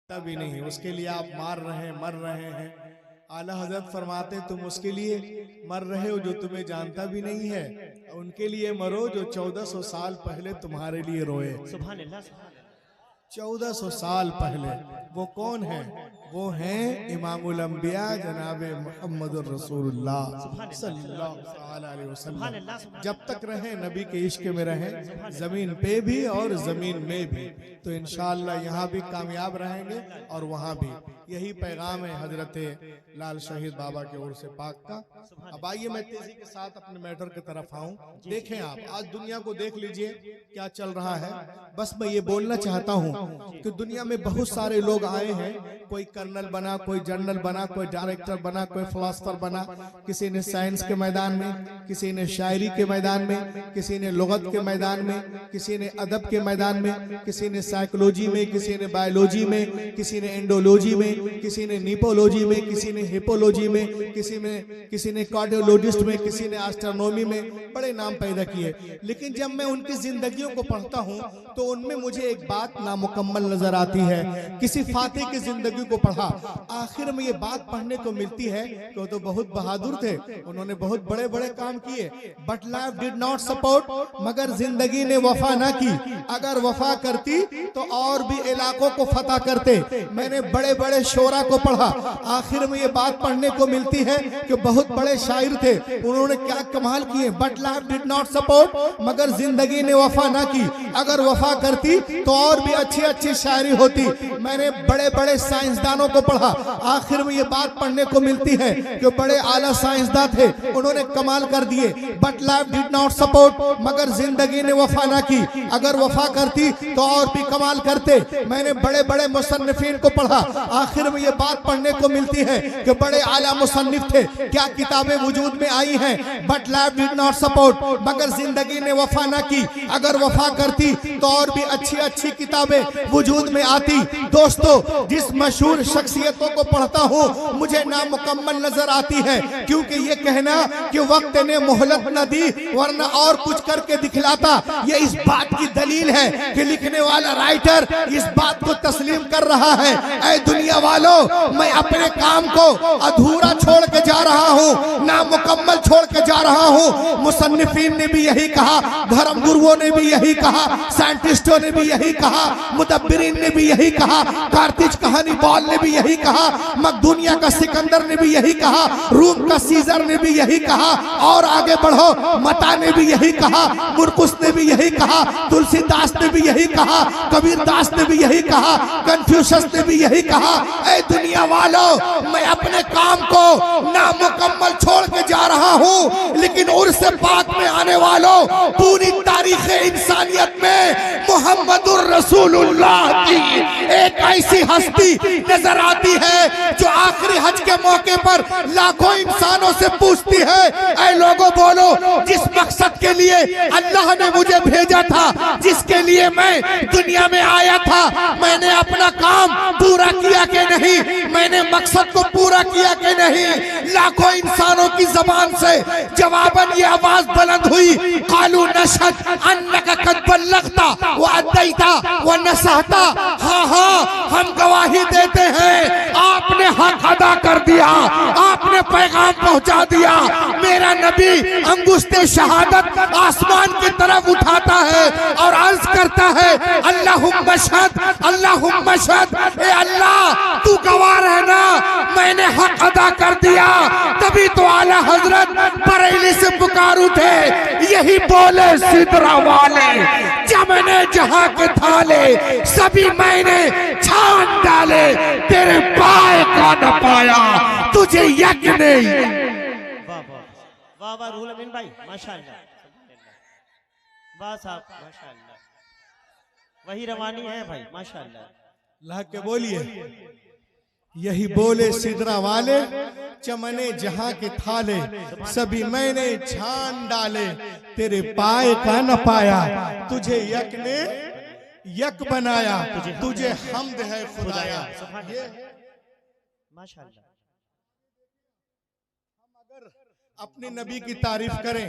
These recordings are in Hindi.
भी नहीं, उसके लिए आप मार रहे हैं, मर रहे हैं। आला हजरत फरमाते तुम उसके लिए मर रहे हो जो तुम्हें जानता भी नहीं है, उनके लिए मरो जो 1400 साल पहले तुम्हारे लिए रोए। सुभान अल्लाह, सुभान अल्लाह। 1400 साल पहले वो कौन है? वो हैं इमामुल अंबिया जनाब मुहम्मदुर रसूलुल्लाह सल्लल्लाहु अलैहि वसल्लम। जब तक रहे नबी के इश्क में रहे, जमीन पे भी और जमीन में भी, तो इंशाअल्लाह यहाँ भी कामयाब रहेंगे और वहाँ भी। यही पैगाम है हजरत लाल शहीद बाबा के ओर से पाक का। अब आइए मैं तेजी के साथ अपने मैटर की तरफ आऊं। देखें आप आज दुनिया को देख लीजिए क्या चल रहा है। बस मैं ये बोलना चाहता हूं कि दुनिया में बहुत सारे लोग आए हैं, कोई कर्नल बना, कोई जनरल बना, कोई डायरेक्टर बना, कोई फिलोसफर बना, किसी ने साइंस के मैदान में, किसी ने शायरी के मैदान में, किसी ने लुगत के मैदान में, किसी ने अदब के मैदान में, किसी ने साइकोलॉजी में, किसी ने बायोलॉजी में, किसी ने एंडोलॉजी में, किसी ने नीपोलॉजी में, किसी ने हिपोलॉजी में, किसी ने कार्डियोलॉजिस्ट में, किसी ने एस्ट्रोनॉमी में, बड़े नाम पैदा किए। लेकिन जब मैं उनकी जिंदगियों को पढ़ता हूं तो उनमें मुझे एक बात नामुकम्मल नजर आती है। किसी फातिह की जिंदगी को पढ़ा, आखिर में ये बात पढ़ने को मिलती है कि वो तो बहुत बहादुर थे, उन्होंने बहुत बड़े बड़े काम किए, but life did not support, मगर जिंदगी ने वफा ना की। अगर वफा करती तो और भी इलाकों को फतह करते। मैंने बड़े बड़े शोरा को पढ़ा, आखिर में ये बात पढ़ने को मिलती है कि बहुत बड़े शायर थे, उन्होंने क्या कमाल किए, but life did not support, मगर जिंदगी ने वफा ना की। अगर वफा करती तो और भी अच्छी अच्छी शायरी होती। मैंने बड़े बड़े साइंसदानों को पढ़ा, आखिर में ये बात पढ़ने को मिलती है कि बड़े आला साइंसदान थे, उन्होंने कमाल कर दिए, but life did not support, मगर जिंदगी ने वफा ना की। अगर वफा करती तो और भी कमाल करते। मैंने बड़े बड़े मुसन्निफीन को पढ़ा, आखिर में ये बात पढ़ने को मिलती है कि बड़े आला मुसन्निफ थे, क्या किताबें वजूद में आई हैं, but life did not support, मगर जिंदगी ने वफा ना की। अगर वफा करती तो और भी अच्छी अच्छी किताबें वजूद में आती। दोस्तों, जिस मशहूर शख्सियतों को पढ़ता हूँ मुझे नामुकम्मल नजर आती है, क्योंकि ये कहना कि वक्त ने मोहलत न दी वरना और कुछ करके दिखलाता, ये इस बात की दलील है कि लिखने वाला राइटर इस बात को तस्लीम कर रहा है, ऐ दुनिया वालों, मैं अपने काम को अधूरा छोड़ के जा रहा हूँ, नामुकम्मल छोड़ के जा रहा हूँ। मुसन्निफीन ने भी यही कहा, धर्म गुरुओं ने भी यही कहा, साइंटिस्टों ने भी यही कहा, मुदब्बिरीन ने भी यही कहा, कार्तिज कहानी बॉल ने भी यही कहा, मकदूनिया का सिकंदर ने भी यही कहा, रूम का सीजर ने भी यही कहा, और आगे बढ़ो, मता ने भी यही कहा, मुरकुस ने भी यही कहा, तुलसीदास ने भी यही कहा, कबीर दास ने भी यही कहा, कन्फ्यूशस ने भी यही कहा। ऐ दुनिया वालों, मैं अपने काम को नामुकम्मल छोड़ के जा रहा हूँ, लेकिन उर्स पाक में आने वालों, पूरी तारीख इंसानियत में मुहम्मदुर रसूलुल्लाह की एक ऐसी हस्ती नजर आती है जो आखिरी हज के मौके पर लाखों इंसानों से पूछती है, ऐ लोगों बोलो, जिस मकसद के लिए अल्लाह ने मुझे भेजा था, जिसके लिए मैं दुनिया में आया था, मैंने अपना काम पूरा किया कि नहीं, मैंने मकसद को पूरा किया कि नहीं। लाखों इंसानों की जबान से जवाबन ये आवाज बुलंद हुई, कालू नशहद अन्नका कद बल्लगता व अद्दैता व नसहता, हाँ हाँ हम गवाही देते हैं, आपने हक अदा कर दिया, आपने पैगाम पहुंचा दिया। मेरा नबी अंगुस्ते शहादत आसमान की तरफ उठाता है और अर्ज करता है, अल्लाहुम्मा शहद, अल्लाहुम्मा शहद, ए अल्लाह तू गवाह रहना, मैंने हक अदा कर दिया। तभी तो आला हजरत बरेली से पुकार उठे, यही बोले सिदरा वाले, जमने जहां के थाले, सभी मैंने छान डाले, तेरे पाए का न पाया तुझे यक नहीं। वाह वाह वाह वाह, रूहुल अमीन भाई, माशाअल्लाह, वाह साहब, माशाअल्लाह, वही रवानी है भाई, माशाअल्लाह। ला के बोलिए, यही बोले सिदरा वाले, चमने जहां के थाले, सभी मैंने छान डाले, तेरे पाए का न पाया तुझे यक ने यक बनाया, तुझे हम्द है खुदाया। ये माशाअल्लाह, अपने नबी की तारीफ करें,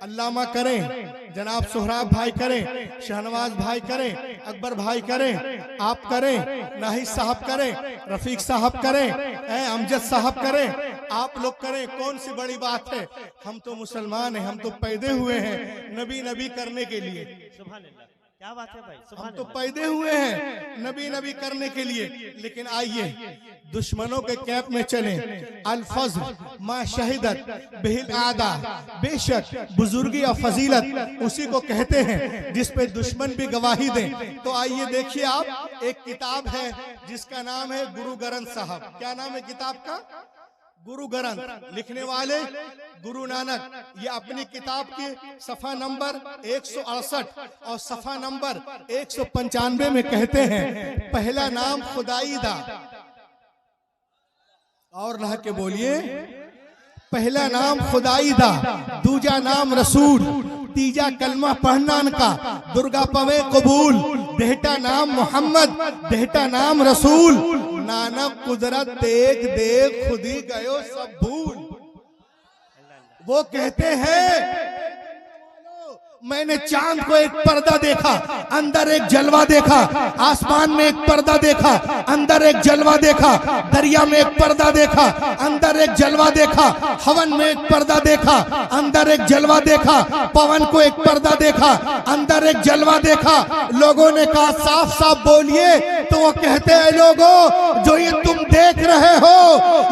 अल्लामा करें, जनाब सोहराब भाई करें, शहनवाज भाई करें, अकबर भाई करें, आप करें, नाहिद साहब करें, रफीक साहब करें, अमजद साहब करें, आप लोग करें, कौन सी बड़ी बात है। हम तो मुसलमान हैं, हम तो पैदे हुए हैं नबी नबी करने के लिए। सुभान अल्लाह, क्या बात है भाई, हम सुभान तो अल्लाह। पैदे हुए हैं नबी नबी करने के लिए। लेकिन आइए दुश्मनों के कैंप में चलें। अल-फज़्ल मा शहीदत बिहिल आदा, बेशक बुजुर्गी और फजीलत उसी को कहते हैं जिस पे दुश्मन भी गवाही दें। तो आइए देखिए आप, एक किताब है जिसका नाम है गुरु ग्रंथ साहब। क्या नाम है किताब का? गुरु ग्रंथ। लिखने वाले गुरु नानक। ये अपनी किताब की सफा नंबर 168 और सफा नंबर 195 में कहते हैं, पहला नाम खुदाई दा, और रह के बोलिए, पहला नाम खुदाई दा, दूजा नाम रसूल, तीजा कलमा पढ़ना का, दुर्गा पवे कबूल, देहटा नाम मोहम्मद, देहटा नाम रसूल, नानक कुदरत देख देख खुदी गयो सब भूल। वो कहते हैं मैंने चांद को एक पर्दा देखा, अंदर एक जलवा देखा, आसमान में एक पर्दा देखा, अंदर एक जलवा देखा, दरिया में एक पर्दा देखा, अंदर एक जलवा देखा, हवन में एक पर्दा देखा, अंदर एक जलवा देखा, पवन को एक पर्दा देखा, अंदर एक जलवा देखा। लोगों ने कहा साफ साफ बोलिए, तो वो कहते हैं लोगों जो ये तुम देख रहे हो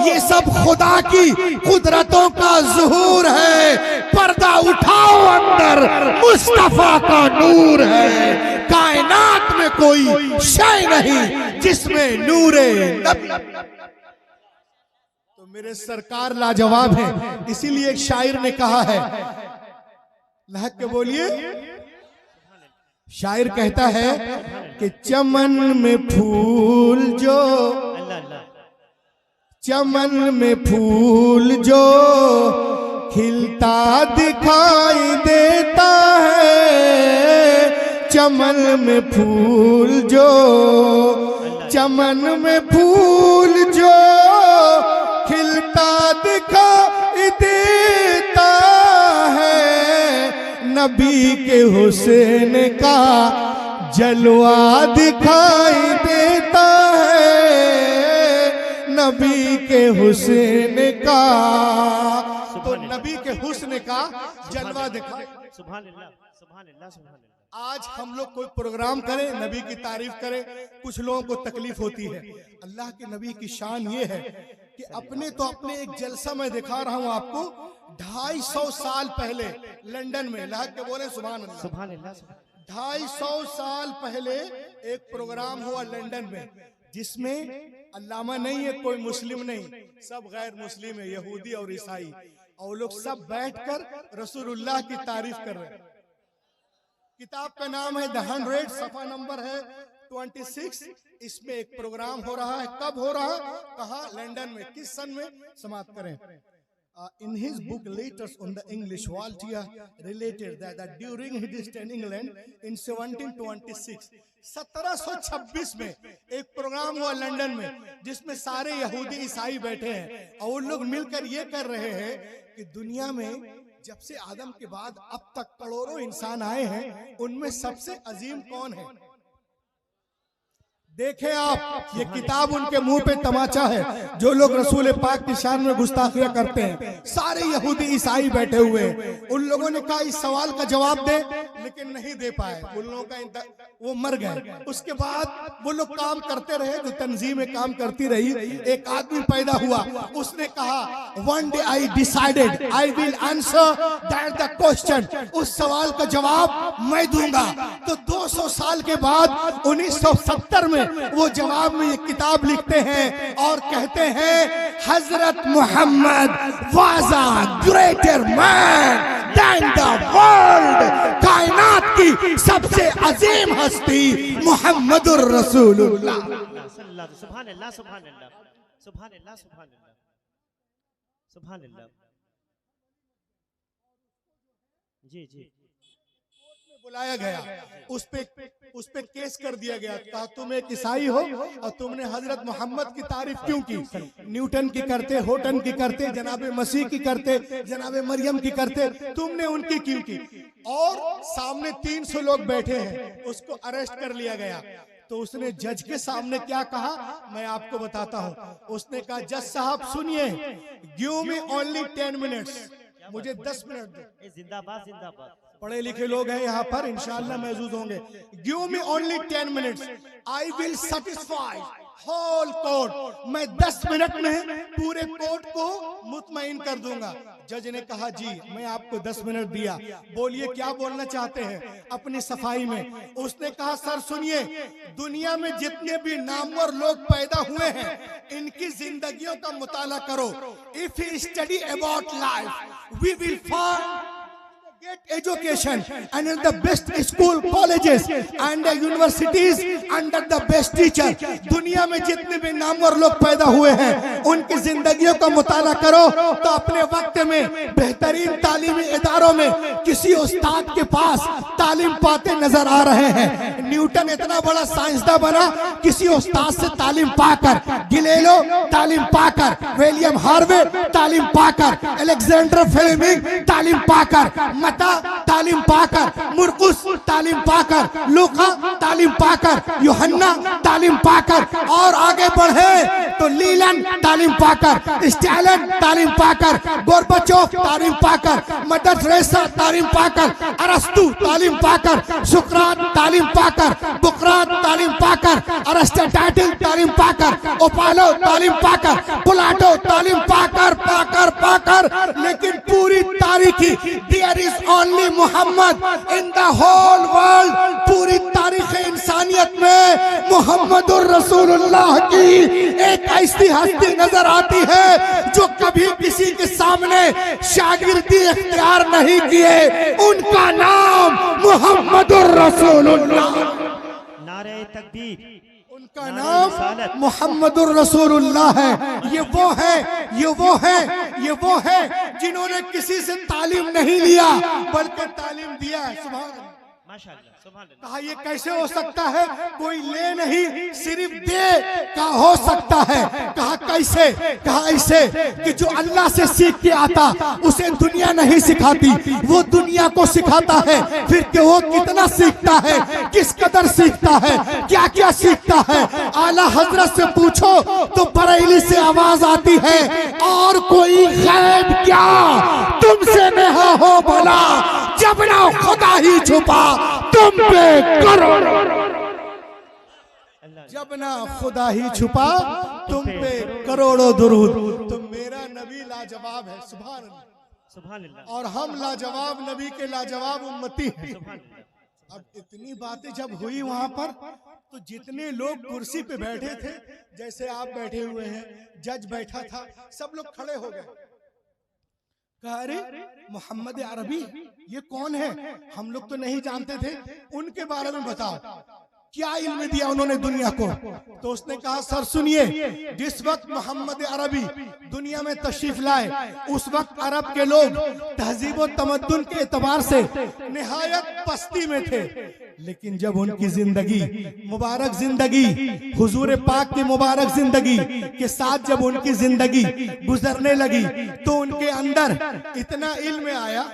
ये सब खुदा की कुदरतों का ज़ुहूर है। पर्दा उठाओ, अंदर मुस्तफा का नूर है। कायनात में कोई शय नहीं जिसमें नूरे नबी। तो मेरे सरकार लाजवाब है, इसीलिए एक शायर ने कहा है, लहक के बोलिए, शायर कहता है कि चमन में फूल जो, चमन में फूल जो खिलता दिखाई देता है, चमन में फूल जो, चमन में फूल जो खिलता दिखाई देता है, नबी के हुस्न का जलवा दिखाई देता है, नबी के हुस्न का, तो नबी के हुस्न का जलवा दिखाई। सुभान अल्लाह, सुभान अल्लाह, सुभान अल्लाह। आज हम लोग कोई प्रोग्राम करें, नबी की तारीफ करें, कुछ लोगों को तकलीफ होती है। अल्लाह के नबी की शान ये है कि अपने तो अपने एक जलसा में दिखा रहा हूं आपको, 250 साल पहले लंदन में, लाख के बोले सुभान अल्लाह, सुभान अल्लाह, 250 साल पहले एक प्रोग्राम हुआ लंदन में, जिसमें अल्लामा नहीं है, कोई मुस्लिम नहीं, सब गैर मुस्लिम है, यहूदी और ईसाई, और लोग सब बैठकर रसूलुल्लाह की तारीफ कर रहे हैं। किताब का नाम है द 100, सफा नंबर है 26। इसमें एक प्रोग्राम हो रहा है, कब हो रहा है, कहाँ, लंदन में, किस सन में, समाप्त करें। In his book Letters on the English Voltaire related that during his stay in England in 1726, 1726 में एक प्रोग्राम हुआ लंदन में, जिसमें सारे यहूदी ईसाई बैठे हैं और उन लोग मिलकर ये कर रहे हैं कि दुनिया में जब से आदम के बाद अब तक करोड़ों इंसान आए हैं, उनमें सबसे अजीम कौन है। देखें आप, ये किताब उनके मुंह पे तमाचा है। जो लोग रसूल पाक की शान में गुस्ताखियां करते हैं, सारे यहूदी ईसाई बैठे हुए हैं। उन लोगों ने कहा इस सवाल का जवाब दे, लेकिन नहीं दे पाए। उन लोगों का वो मर गए। उसके बाद वो लोग काम करते रहे, जो तंजीमें काम करती रही। एक आदमी पैदा हुआ, उसने कहा one day I decided I will answer that the question, उस सवाल का जवाब मैं दूंगा। तो 200 साल के बाद 1970 में वो जवाब में ये किताब लिखते हैं और कहते हैं हजरत Muhammad was a greater man than the world. कायनात की सबसे अजीम हस्ती मुहम्मदुर रसूलुल्लाह। सुभान अल्लाह, सुभान अल्लाह, सुभान अल्लाह, सुभान अल्लाह, सुभान अल्लाह। जी जी, बुलाया गया, उस पे केस कर दिया गया। कहा तुम एक ईसाई हो और तुमने हजरत मोहम्मद की तारीफ क्यों की? न्यूटन की करते, होटन की करते, जनाबे मसीह की करते, जनाबे मरियम की करते, तुमने उनकी क्यों की? और सामने 300 लोग बैठे हैं, उसको अरेस्ट कर लिया गया। तो उसने जज के सामने क्या कहा, मैं आपको बताता हूं। उसने कहा जज साहब सुनिए, गिव मी ओनली 10 मिनट्स, मुझे 10 मिनट दो। जिंदाबाद जिंदाबाद। पढ़े लिखे लोग हैं यहाँ पर, इंशाअल्लाह महजूद होंगे। Give me only 10 minutes, I will satisfy whole court. मैं 10 मिनट में पूरे कोर्ट को मुतमईन कर दूंगा। जज ने कहा जी मैं आपको 10 मिनट दिया, बोलिए क्या बोलना चाहते हैं अपनी सफाई में। उसने कहा सर सुनिए, दुनिया में जितने भी नामवर लोग पैदा हुए हैं इनकी जिंदगियों का मुताला करो। If you study about life we will find get education and in the best school, colleges and universities under the best teacher। दुनिया में जितने भी नामवर लोग पैदा हुए हैं उनकी जिंदगियों का मुताला करो तो अपने वक्त में बेहतरीन तालीमी इदारों में किसी उस्ताद के पास तालीम पाते नजर आ रहे हैं। न्यूटन इतना बड़ा साइंसदान बना किसी उस्ताद से तालीम पाकर, गिलेलो तालीम पाकर, विलियम हार्वे तालीम पाकर, अलेक्जेंडर फ्लेमिंग तालीम पाकर, तालीम पाकर, मुर्कुस तालीम पाकर, लूका तालीम पाकर, यूहन्ना तालीम पाकर, और आगे बढ़े तो लीलन तालीम पाकर, स्टालिन तालीम पाकर, गोर्बाचोव तालीम पाकर, मदर टेरेसा तालीम पाकर, अरस्तु तालीम पाकर, सुकरात तालीम पाकर, बुकरात तालीम पाकर, अरिस्टोटेल तालीम पाकर, ओपालो तालीम पाकर, प्लेटो तालीम पाकर पाकर पाकर, लेकिन पूरी तारीखी there is only Muhammad in the whole world. पूरी तारीख इंसानियत में मोहम्मदुर रसूलुल्लाह की एक ऐसी हस्ती नजर आती है जो कभी किसी के सामने शागिर्दी इख्तियार नहीं किए। उनका नाम मोहम्मदुर रसूलुल्लाह, नारे तकबीर, उनका नाम मोहम्मदुर रसूलुल्लाह है। ये वो है, ये वो है, ये वो है जिन्होंने किसी से तालीम नहीं लिया बल्कि तालीम दिया है। सुभान अल्लाह, माशाअल्लाह, सुभान अल्लाह। कहा ये कैसे हो सकता है, कोई ले नहीं सिर्फ दे का हो सकता है। कहा कैसे, कहा ऐसे कि जो अल्लाह से सीख के आता उसे दुनिया नहीं सिखाती, वो दुनिया को सिखाता है। फिर कि वो कितना सीखता है, किस कदर सीखता है, क्या क्या सीखता है। आला हजरत से पूछो तो बरेली से आवाज आती है, और कोई गैब क्या तुमसे नहीं हो भला, जब ना खुदा ही छुपा तुम पे करो, जब ना खुदा ही छुपा तुम पे करोड़ों दुरूद। तो मेरा नबी लाजवाब है, सुभान अल्लाह, सुभान अल्लाह। और हम लाजवाब नबी के लाजवाब उम्मती हैं। सुभान अल्लाह। अब इतनी बातें जब हुई वहां पर तो जितने लोग कुर्सी पे बैठे थे, जैसे आप बैठे हुए हैं, जज बैठा था, सब लोग खड़े हो गए। कहा अरे मोहम्मद अरबी ये कौन है, हम लोग तो नहीं जानते थे, उनके बारे में बताओ, क्या इल्म दिया उन्होंने दुनिया को। तो उसने कहा सर सुनिए, जिस वक्त मोहम्मद अरबी दुनिया में तशरीफ लाए उस वक्त अरब के लोग तहजीब और तमद्दुन के एतबार से निहायत पस्ती में थे। लेकिन जब उनकी जिंदगी, मुबारक जिंदगी, हुजूर पाक की मुबारक जिंदगी के साथ जब उनकी जिंदगी गुजरने लगी तो उनके अंदर इतना इल्म आया,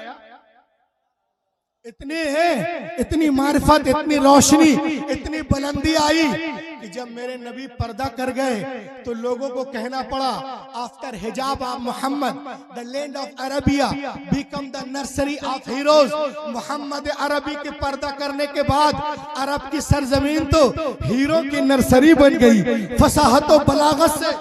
इतने हैं, इतनी मारिफत, इतनी रोशनी, इतनी बुलंदी आई कि जब मेरे नबी पर्दा कर गए तो लोगों को कहना पड़ा, आफ्टर हिजाब of Muhammad the land of Arabia become the nursery of heroes. Muhammad अरबी के पर्दा करने के बाद अरब की सरजमीन तो हीरो की नर्सरी बन गई। फसाहत और बलागत से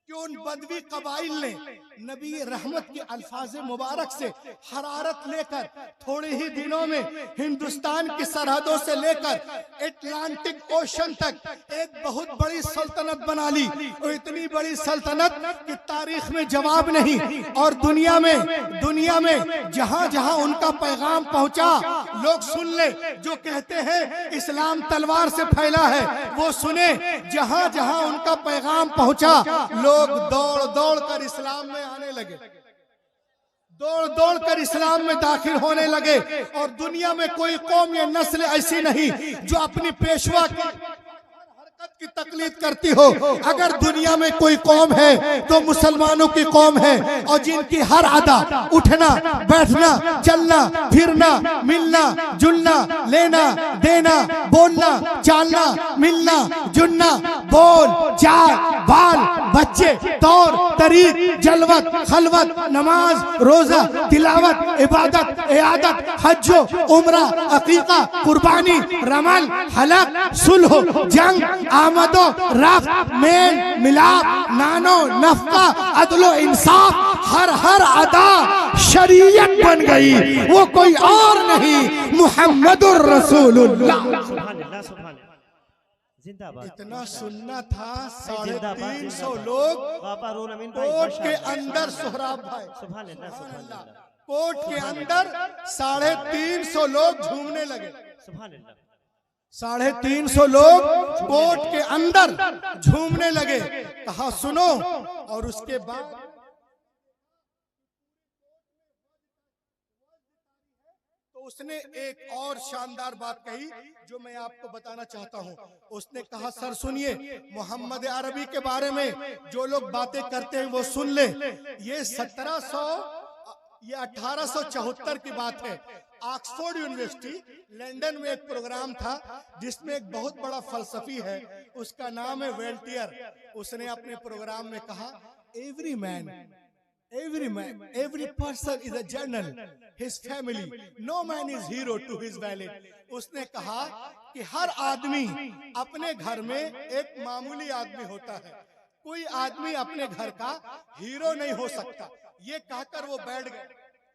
उन बदवी कबाइल ने नबी रहमत के अल्फाज मुबारक से हरारत लेकर थोड़े ही दिनों में हिंदुस्तान की सरहदों से लेकर अटलांटिक ओशन तक एक बहुत बड़ी सल्तनत बना ली। और इतनी बड़ी सल्तनत कि तारीख में जवाब नहीं। और दुनिया में जहां जहां उनका पैगाम पहुंचा लोग सुन ले। जो कहते हैं इस्लाम तलवार से फैला है वो सुने। जहां जहां उनका पैगाम पहुंचा लोग दौड़ दौड़ कर इस्लाम में आने लगे। दौड़ दौड़ कर इस्लाम में दाखिल होने लगे। और दुनिया में कोई कौम या नस्ल ऐसी नहीं जो अपनी पेशवा की हरकत की तकलीद करती हो। अगर दुनिया में कोई कौम है तो मुसलमानों की कौम है, और जिनकी हर अदा, उठना बैठना, चलना फिरना, मिलना जुलना, लेना देना, बोलना चालना, मिलना जुलना, बोल चाल बाल बच्चे, तौर तरीक, जलवत खलवत, नमाज रोजा, तिलावत, इबादत, इयादत, हज्जो उम्रा, अकीका, कुर्बानी, रमल, हलक, सुलह, जंग, आमदो, रफ्त, मेल मिलाप, नानो नफका, अदलो इंसाफ, हर अदा शरीयत बन गई। वो कोई और नहीं, मुहम्मदुर रसूलुल्लाह। जिंदाबाद। इतना सुनना था। 350 जिंदाबाद। लोग बाबा रूल अमीन भाई कोर्ट के माशाअल्लाह। अंदर, सोहराब भाई सुभान अल्लाह, सुभान अल्लाह, कोर्ट के अंदर 350 लोग झूमने लगे। सुभान अल्लाह। 350 लोग कोर्ट के अंदर झूमने लगे। कहा सुनो। और उसके बाद तो उसने एक और शानदार बात कही जो मैं आपको बताना चाहता हूं। उसने कहा सर सुनिए, मोहम्मद अरबी के बारे में जो लोग बातें करते हैं वो सुन ले। ये 1874 की बात है। ऑक्सफोर्ड यूनिवर्सिटी लंदन में एक प्रोग्राम था जिसमें एक बहुत बड़ा फलसफी है, उसका नाम है वेल्टियर। उसने अपने प्रोग्राम में कहा every man, every person is a journal, his family, no man is hero to his valley। उसने कहा कि हर आदमी अपने घर में एक मामूली आदमी होता है, कोई आदमी अपने घर का हीरो नहीं हो सकता। ये कहकर वो बैठ गया,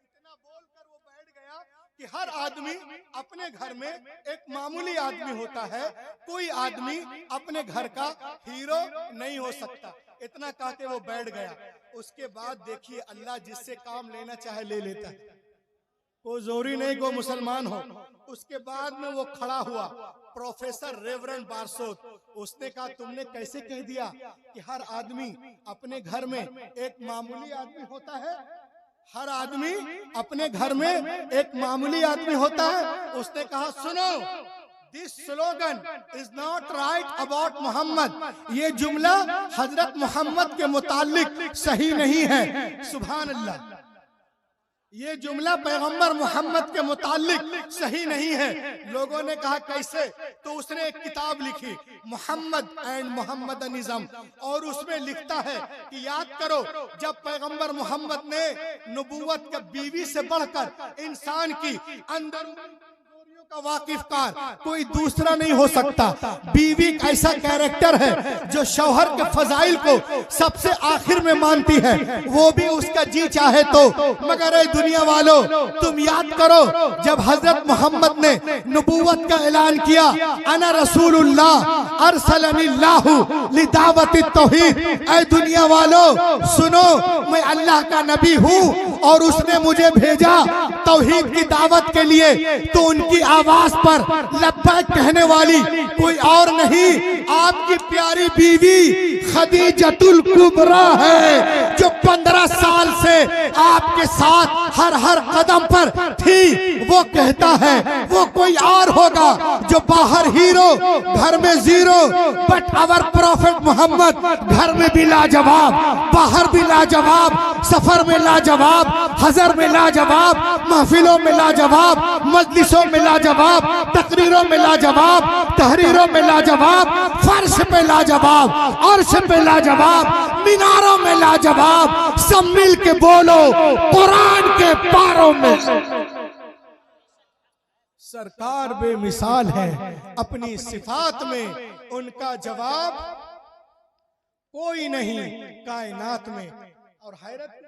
इतना बोलकर वो बैठ गया कि हर आदमी अपने घर में एक मामूली आदमी होता है, कोई आदमी अपने घर का हीरो नहीं हो सकता। इतना कह के वो बैठ गया। उसके बाद देखिए अल्लाह जिससे काम लेना चाहे ले लेता है, कोई जोरी नहीं को मुसलमान हो। उसके बाद में वो खड़ा हुआ, प्रोफेसर रेवरेंड बारसोत। उसने कहा तुमने कैसे कह दिया कि हर आदमी अपने घर में एक मामूली आदमी होता है? हर आदमी अपने घर में एक मामूली आदमी होता है। उसने कहा सुनो, this slogan is not right about Muhammad. ये जुमला हजरत मोहम्मद के मुतालिक सही नहीं है। सुभान अल्लाह, ये जुमला पैगंबर मोहम्मद के मुतालिक सही नहीं है। लोगों ने कहा कैसे? तो उसने एक किताब लिखी, मोहम्मद एंड मोहम्मदनिज्म, और उसमें लिखता है कि याद करो जब पैगंबर मोहम्मद ने नबूवत के बीवी से बढ़कर इंसान की अंदर का वाकिफकार कोई दूसरा नहीं हो सकता। बीवी एक ऐसा कैरेक्टर है जो शौहर के फजाइल को सबसे आखिर में मानती है, वो भी उसका जी चाहे तो। मगर ए दुनिया वालों, तुम याद करो जब हजरत मोहम्मद ने नबूवत का ऐलान किया, अना रसूलुल्लाह अरसलनिल्लाहु लिदावतित तौहीद। ए दुनिया वालों सुनो, मैं अल्लाह का नबी हूँ और उसने मुझे भेजा तौहीद की दावत के लिए। तो उनकी आवाज पर लब्बैक कहने वाली कोई और नहीं, आपकी प्यारी बीवी खदीजतुल कुबरा है, जो 15 साल से आपके साथ हर कदम पर थी। वो कहता है वो कोई और होगा जो बाहर हीरो, घर में zero, but our prophet Muhammad घर में भी लाजवाब, बाहर भी लाजवाब, सफर में लाजवाब, हजर में लाजवाब, महफिलों में लाजवाब, मजलिसों में लाजवाब, तकरीरों में लाजवाब, तहरीरों में लाजवाब, फर्श पे लाजवाब, अर्श पे लाजवाब, मीनारों में लाजवाब। सब मिल के बोलो कुरान के पारों में सरकार बेमिसाल है। अपनी सिफात में उनका जवाब कोई नहीं कायनात में। और हैरत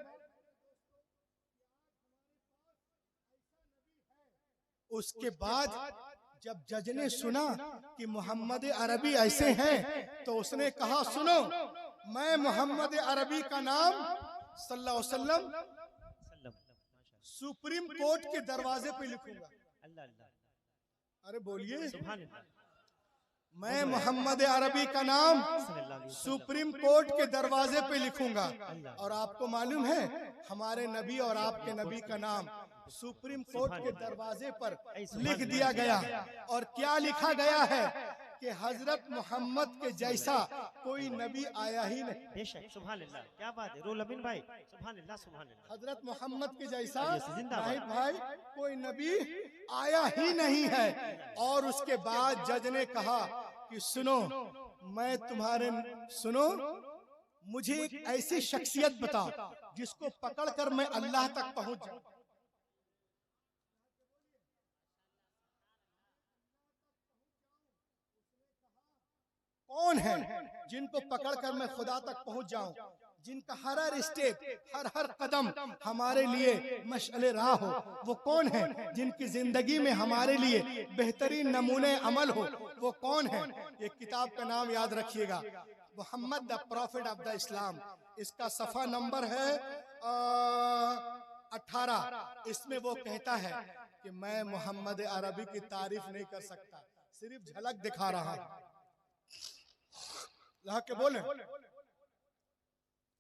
उसके बाद जब जज ने सुना कि मोहम्मद अरबी ऐसे हैं, तो उसने कहा सुनो, मैं मोहम्मद अरबी का नाम सल्लल्लाहु अलैहि वसल्लम सुप्रीम कोर्ट के दरवाजे पे लिखूंगा। अरे बोलिए, मैं मोहम्मद अरबी का नाम सुप्रीम कोर्ट के दरवाजे पे लिखूंगा। और आपको मालूम है हमारे नबी और आपके नबी का नाम सुप्रीम कोर्ट के दरवाजे पर लिख दिया गया, और क्या लिखा गया है कि हजरत मोहम्मद के जैसा कोई नबी आया ही नहीं। बेशक, सुभान अल्लाह, क्या बात है रुहुल अमीन भाई, सुभान अल्लाह, सुभान अल्लाह। हजरत मोहम्मद के जैसा जिंदाबाद। नाहिद भाई कोई नबी आया ही नहीं है। और उसके बाद जज ने कहा कि सुनो, मैं तुम्हारे सुनो, मुझे एक ऐसी शख्सियत बता जिसको पकड़कर मैं अल्लाह तक पहुंच जाऊं। कौन है जिनको पकड़कर मैं खुदा तक पहुंच जाऊं, जिनका हर हर स्टेप, हर हर कदम हमारे लिए मशअले राह हो। वो कौन है जिनकी जिंदगी में हमारे लिए बेहतरीन नमूने अमल हो। वो कौन है? ये किताब का नाम याद रखिएगा, Mohammad the prophet of the Islam. इसका सफा नंबर है 18। इसमें वो कहता है कि मैं मोहम्मद अरबी की तारीफ नहीं कर सकता, सिर्फ झलक दिखा रहा हूं। ला के बोले,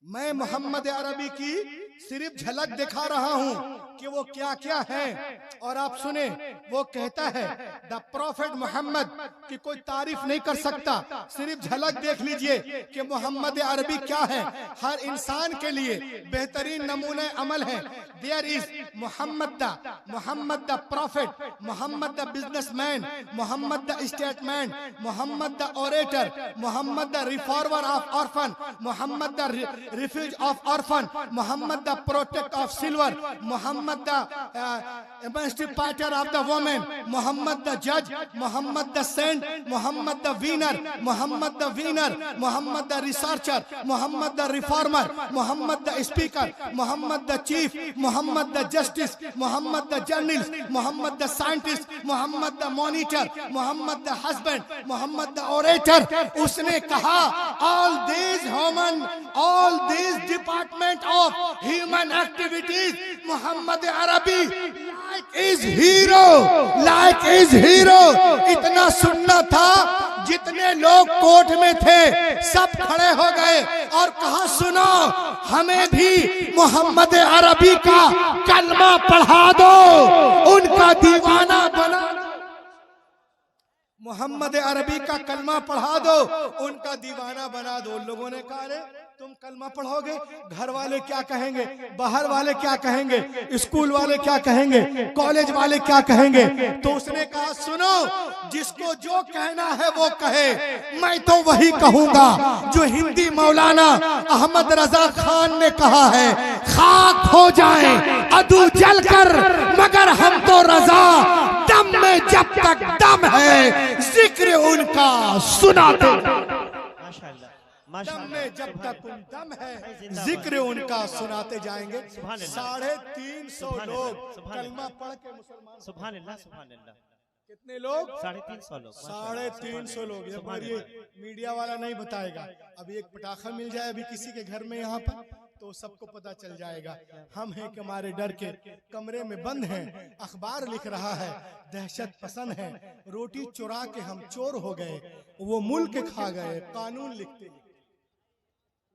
मैं मोहम्मद अरबी की सिर्फ झलक दिखा रहा हूं कि वो क्या क्या है। और आप सुने, वो कहता है द प्रॉफिट मोहम्मद की कोई तारीफ नहीं कर सकता, सिर्फ झलक देख लीजिए कि मोहम्मद अरबी क्या है। हर इंसान के लिए बेहतरीन नमूने अमल है। There is Muhammad the prophet, Muhammad the businessman, Muhammad the statesman, Muhammad the orator, Muhammad the reformer of orphan, Muhammad the refuge of orphan, Muhammad the protector of silver, Muhammad the emancipator of the woman, Muhammad the judge, Muhammad the saint, Muhammad the winner, Muhammad the winner, Muhammad the researcher, Muhammad the reformer, Muhammad the speaker, Muhammad the chief, Muhammad the justice, Muhammad the journalist, Muhammad the scientist, Muhammad the monitor, Muhammad the husband, Muhammad the orator। उसने कहा all these department of human activities, Muhammad Arabi like is hero। इतना सुनना था, जितने लोग कोर्ट में थे सब खड़े हो गए और कहा सुनो, हमें भी मोहम्मद अरबी का कलमा पढ़ा दो, उनका दीवाना बना। मोहम्मद अरबी का कलमा पढ़ा दो, उनका दीवाना बना दो। लोगों ने कहा रे तुम कलमा पढ़ोगे, घर वाले क्या कहेंगे, बाहर वाले क्या कहेंगे, स्कूल वाले क्या कहेंगे, कॉलेज वाले क्या कहेंगे। तो उसने कहा सुनो, जिसको जो कहना है वो कहे, मैं तो वही कहूंगा जो हिंदी मौलाना अहमद रजा खान ने कहा है, खाक हो जाए अदू जलकर मगर हम तो रजा, दम में जब तक दम है जिक्र उनका सुनाते। दम में जब तक दम है जिक्र उनका सुनाते जाएंगे। 350 लोग कलमा पढ़ के मुसलमान। सुभान अल्लाह, सुभान अल्लाह। कितने लोग? 350 लोग। 350 लोग। ये मीडिया वाला नहीं बताएगा। अभी एक पटाखा मिल जाए अभी किसी के घर में यहाँ पर, तो सबको पता चल जाएगा। हम हैं कि हमारे डर के कमरे में बंद हैं, अखबार लिख रहा है, दहशत पसंद है, रोटी चुरा के हम चोर हो गए, वो मुल्क खा गए कानून लिखते,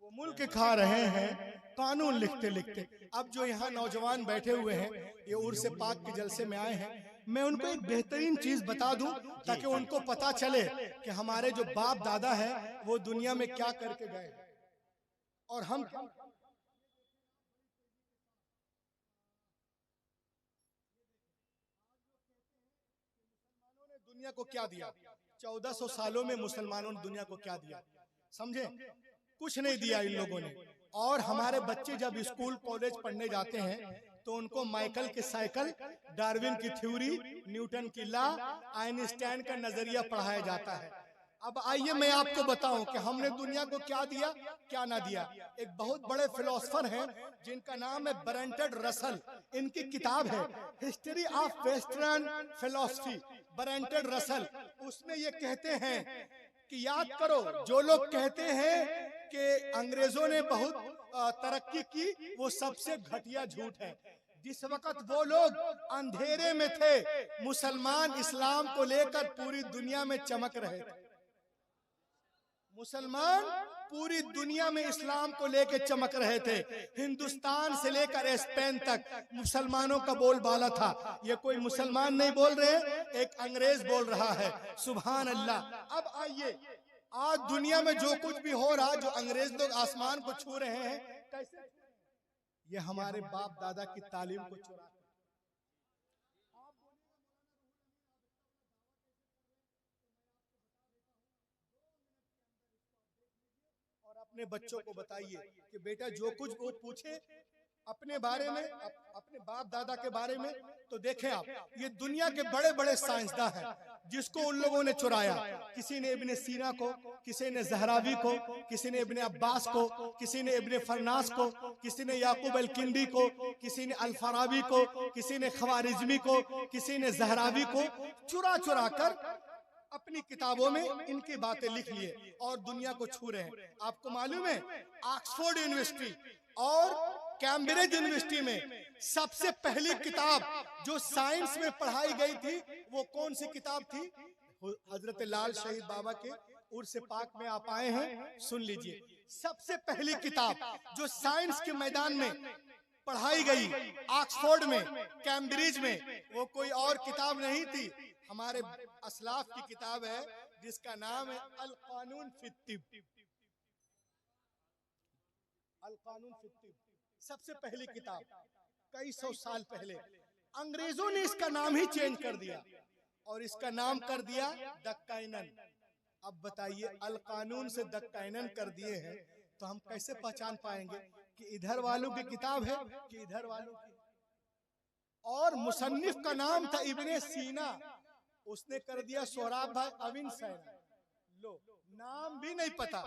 वो मुल्क खा रहे हैं कानून लिखते लिखते। अब जो यहाँ नौजवान बैठे हुए हैं, ये उर्स पाक के जलसे में आए हैं, मैं उनको एक बेहतरीन चीज बता दूं ताकि उनको पता चले कि हमारे जो बाप दादा है वो दुनिया में क्या करके गए और हम दुनिया को क्या दिया। 1400 सालों में मुसलमानों ने दुनिया को क्या दिया, समझे? कुछ नहीं दिया इन लोगों ने। और हमारे बच्चे जब स्कूल कॉलेज पढ़ने जाते हैं तो उनको माइकल के साइकिल, डार्विन की थ्योरी, न्यूटन की लॉ, आइंस्टाइन का नजरिया पढ़ाया जाता है। अब आइए मैं आपको बताऊं कि हमने दुनिया को क्या दिया क्या ना दिया। एक बहुत बड़े फिलोसफर हैं जिनका नाम है बरंटेड रसल, इनकी किताब है history of western philosophy, Bertrand Russell. उसमें ये कहते हैं कि याद करो, जो लोग कहते हैं कि अंग्रेजों ने बहुत तरक्की की, वो सबसे घटिया झूठ है। जिस वक्त वो लोग अंधेरे में थे, मुसलमान इस्लाम को लेकर पूरी दुनिया में चमक रहे थे। मुसलमान पूरी दुनिया में इस्लाम को लेकर चमक रहे थे। हिंदुस्तान से लेकर स्पेन तक मुसलमानों का बोलबाला था। ये कोई मुसलमान नहीं बोल रहे, एक अंग्रेज बोल रहा है। सुभान अल्लाह। अब आइए, आज दुनिया में जो कुछ भी हो रहा, जो अंग्रेज लोग आसमान को छू रहे हैं, कैसे? ये हमारे बाप दादा की तालीम को चुरा और अपने बच्चों को बताइए कि बेटा जो कुछ वो पूछे अपने बारे में, अपने बाप दादा के बारे में, तो देखें आप, ये दुनिया के बड़े बड़े साइंसदान हैं जिसको उन लोगों ने चुराया। किसी ने इब्ने सीना को, किसी ने ज़हरावी को, किसी ने इब्ने अब्बास को, किसी ने इब्ने फरनास को, किसी ने याकूब अल किंदी को, किसी ने अल फराबी को, किसी ने खवारिज़मी को, किसी ने ज़हरावी को चुरा चुरा कर अपनी किताबों में इनकी बातें लिख लिए और दुनिया को छू रहे हैं। आपको मालूम है, ऑक्सफोर्ड यूनिवर्सिटी और कैम्ब्रिज यूनिवर्सिटी में सबसे पहली किताब जो साइंस में पढ़ाई गई थी, वो कौन सी किताब थी? हजरत लाल शहीद बाबा के उर्स पाक में आप आए हैं, सुन लीजिए। सबसे पहली किताब जो साइंस के मैदान में पढ़ाई गई ऑक्सफोर्ड में, कैम्ब्रिज में, वो कोई और किताब नहीं थी, हमारे असलाफ की किताब है जिसका नाम है अल कानून फित तिब। अल कानून फित तिब सबसे पहली किताब, कई सौ साल पहले। अंग्रेजों ने इसका नाम ही चेंज कर दिया और इसका नाम कर दिया द कैनन। अब बताइए, अल कानून से द कैनन कर दिए हैं, तो हम कैसे पहचान पाएंगे कि इधर वालों की किताब है कि इधर वालों की? और मुसन्निफ का नाम था इब्ने सीना, उसने कर दिया सोहराब भाई अविन सैना। लो, नाम भी नहीं पता,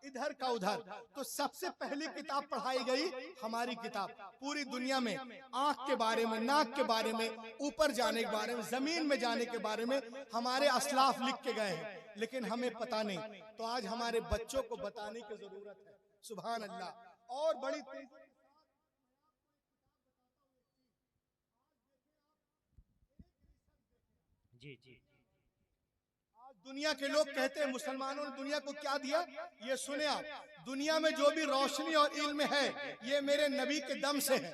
इधर का उधर। तो सबसे पहली किताब पढ़ाई गई हमारी किताब, पूरी दुनिया में आंख के बारे में, नाक के बारे में, ऊपर जाने के बारे में, जमीन में जाने के बारे में हमारे असलाफ लिख के गए हैं, लेकिन हमें पता नहीं। तो आज हमारे बच्चों को बताने की जरूरत है। सुभान अल्लाह। और बड़ी तेजी जी जी। आज दुनिया के लोग कहते हैं मुसलमानों ने दुनिया को क्या दिया। ये सुने आप, दुनिया में जो भी रोशनी और इल्म है, ये मेरे नबी के दम से है।